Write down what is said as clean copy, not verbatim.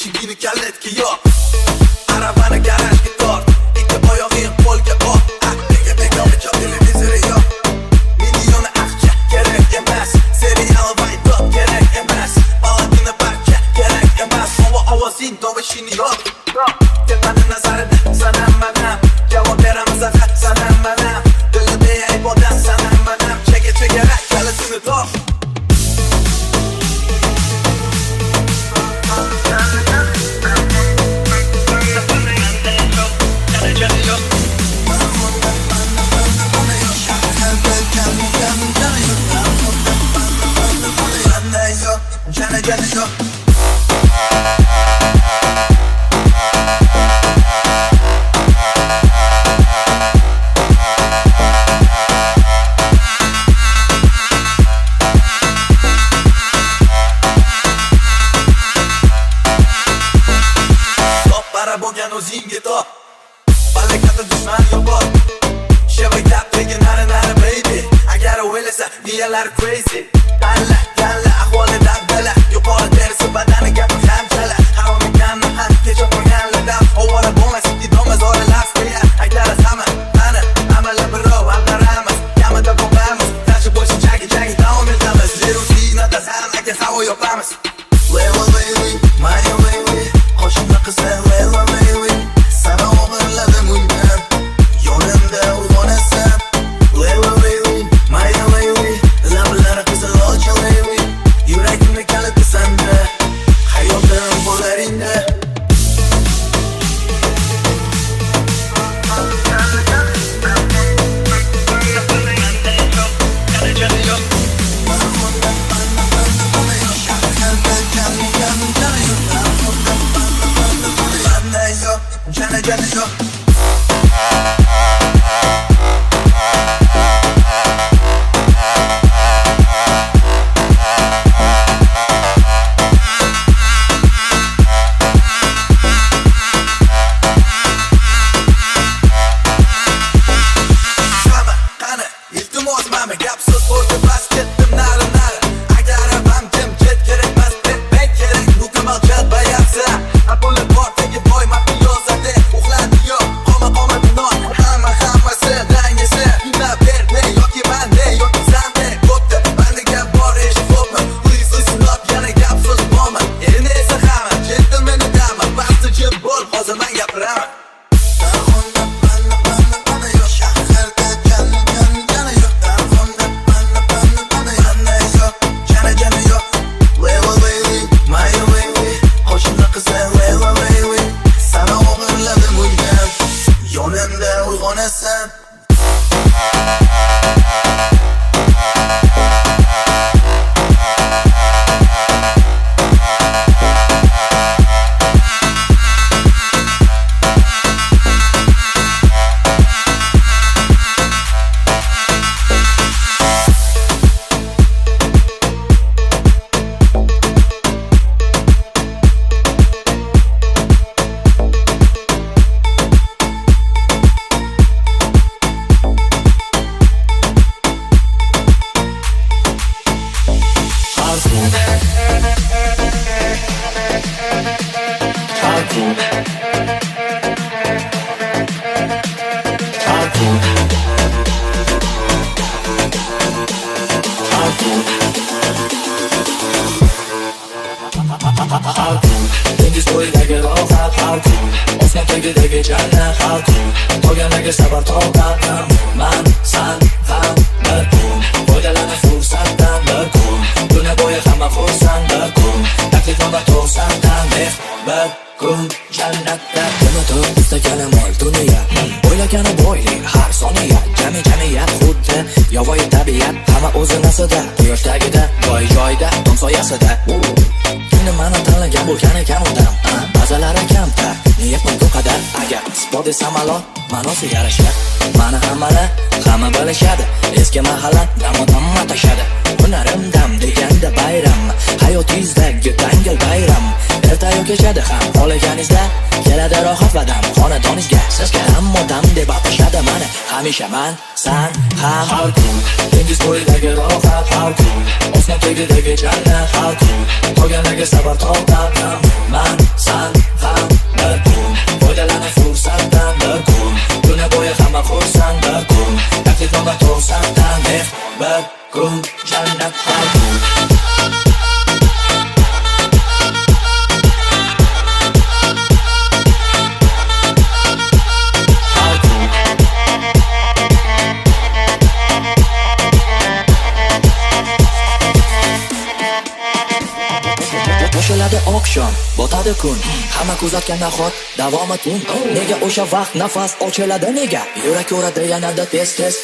eshigini kalitki yo'q. Arabani garajga tort, ikki oyog'ing qo'lga ol. Nega bekorga televizori yo'q. Million aqcha kerak emas, serial va top kerak emas. Oladini barcha kerak emas. Ovozing tovishini yo'q. Tepani nazarida sanam manam, javob beramiz faqat sanam manam. Dilida ibodat sanam manam, chega kalitini top. Bo'lgan o'zingga top. Balakada dushman yo'q bor. Shevay tapdagi nari baby. Agar o'ylasa miyalar crazy. Dalla ahvoli dabdala. Yuqori terisi badaniga hamchala. Haromiganni ham kecha qo'yganlarda ovora bo'lmasin didomas oralas qo'ya. Agar hamma mana amali birov aldaramiz. Kamida bo'lamiz. Tashi bo'lsin chagi davom etamiz. Zerusina da ham aka havo yoqamiz. Level baby, my baby. Qo'shimda qilsa level baby. Sana o'g'irladim uydan. Yonimda uyg'onasan. Level baby, my baby. Lablari qizil olcha baby. Yuragimni kaliti sanda. Hayotim bo'laringda. Jana yo. Sama qani iltimos mama gapsiz o'rta bas ketdim nari. Agar ham kim jet kerakmas deb ben kerak mukammal jad bayatsa. Apollo portagi boy mafiyozade uxladi yo'q qoma binon hammasi dangisi unda berde yoki bande yoki sande bo'pti bandiga bor ish bo'pmi please not yana gapsiz bo'lma erini esa hamma gentleman dama vaqti jim bo'l hozir men gapiraman. Yonimda uyg'onasan. Dengiz bo'yidagi rohat halqum, osmon tagidagi jannat halqum, qolganlarga sabr toqatim. Man san ham bir kun, foydalana fursatdan bir kun, kuni bo'yi hamma xursand bir kun, taklifnoma to'g'risan bir kun jannatda. Unutib istagani mol dunyo, o'ylagani boylik har soniya, jamiyat xuddi yovvoyi tabiat, hamma o'zi nasida, quyosh tagida, joyda, tom soyasida. Mani tanlagan bo'lgan ekan odam, bazalari kamtar, niyatim bu qadar. Agar sport desa malol, ma'nosi yarasha. Mani hamma bilishadi, eski mahalla dam tashadi. Hunarim dam deganda bayram, hayotingizdagi dangil bayram. Ertayu kechadi ham, xohlaganingizda keladi rohat va dam. Xonadoningizga sizga hamma dam deb atashadi mani. Hamisha man, san ham har kun, dengiz bo'yidagi rohat har kun, osmon tagidagi jannat har kun, qolganlarga sabr toqatim. Man, san Qo'shiladi oqshom, botadi kun, hamma kuzatgan nahot davomi tun. Nega o'sha vaqt nafas ochiladi nega? Yurak uradi yanada tez tez.